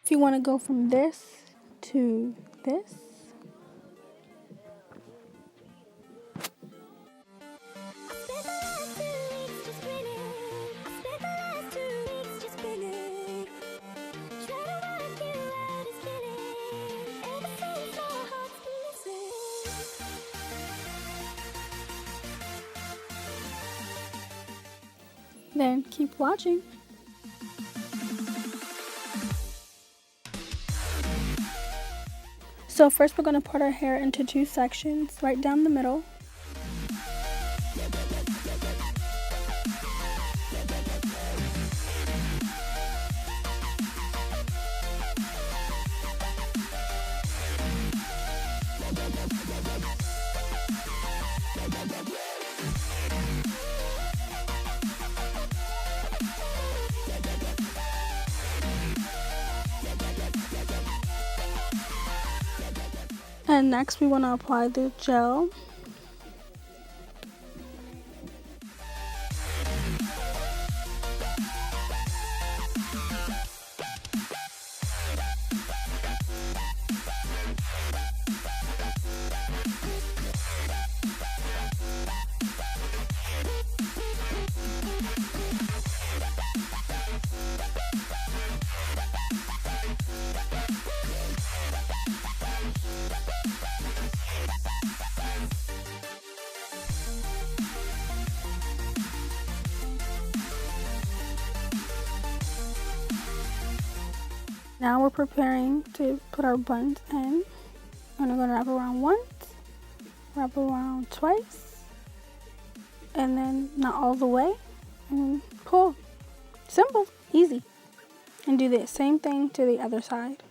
If you want to go from this to this, then keep watching. So first we're going to part our hair into two sections, right down the middle. And next we want to apply the gel. Now we're preparing to put our buns in. And we're going to wrap around once, wrap around twice, and then not all the way, and pull. Simple, easy. And do the same thing to the other side.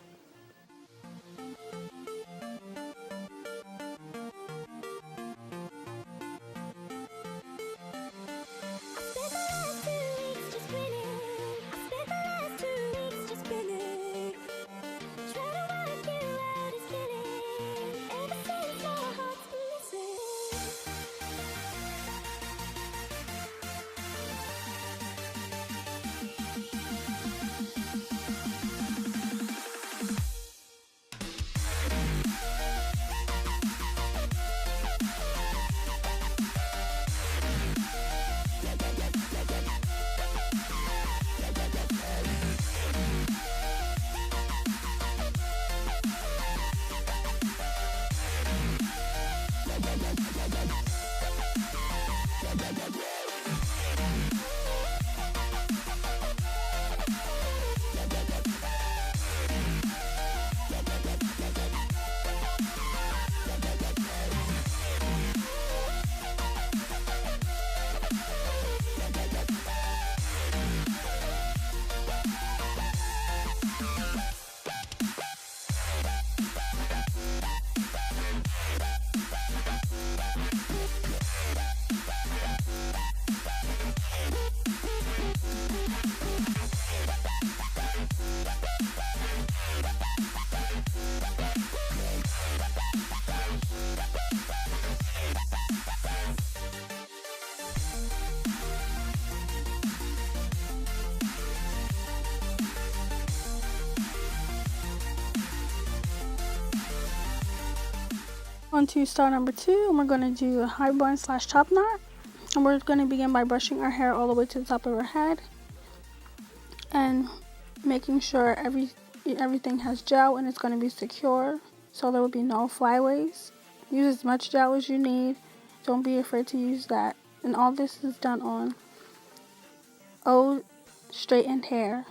On to style number 2, and we're going to do a high bun / top knot. And we're going to begin by brushing our hair all the way to the top of our head and making sure everything has gel and it's going to be secure, so there will be no flyaways. Use as much gel as you need. Don't be afraid to use that. And all this is done on old straightened hair.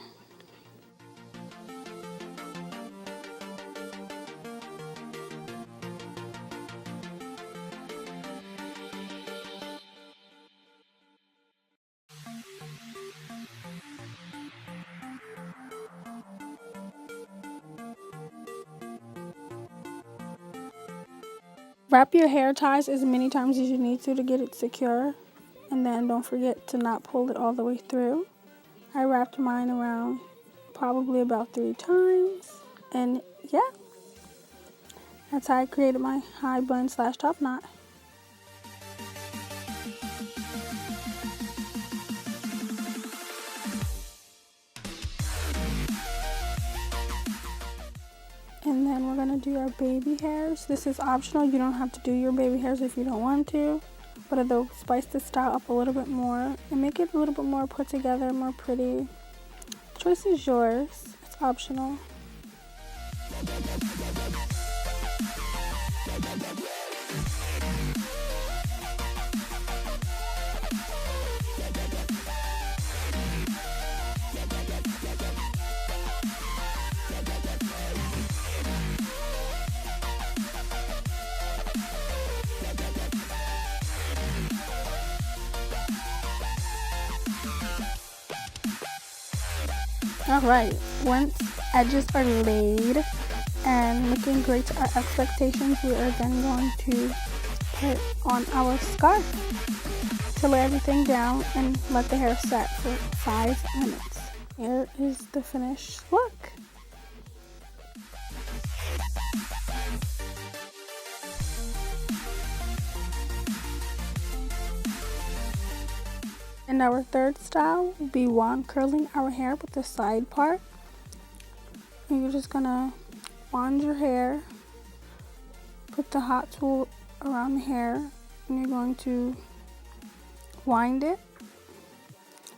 Wrap your hair ties as many times as you need to get it secure, and then don't forget to not pull it all the way through. I wrapped mine around probably about 3 times, and yeah, that's how I created my high bun / top knot. gonna do our baby hairs. This is optional. You don't have to do your baby hairs if you don't want to, but it'll spice the style up a little bit more and make it a little bit more put together, more pretty. The choice is yours. It's optional. Alright, once edges are laid and looking great to our expectations, we are then going to put on our scarf to lay everything down and let the hair set for 5 minutes. Here is the finished look. And our third style will be wand curling our hair with the side part. And you're just gonna wand your hair, put the hot tool around the hair, and you're going to wind it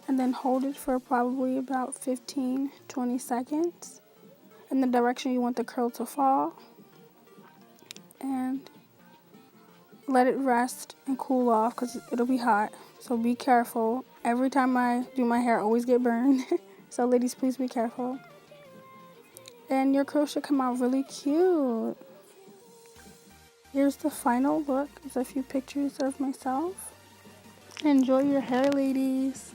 and then hold it for probably about 15-20 seconds in the direction you want the curl to fall, and let it rest and cool off because it'll be hot. So be careful. Every time I do my hair, I always get burned. So ladies, please be careful. And your curl should come out really cute. Here's the final look. There's a few pictures of myself. Enjoy your hair, ladies.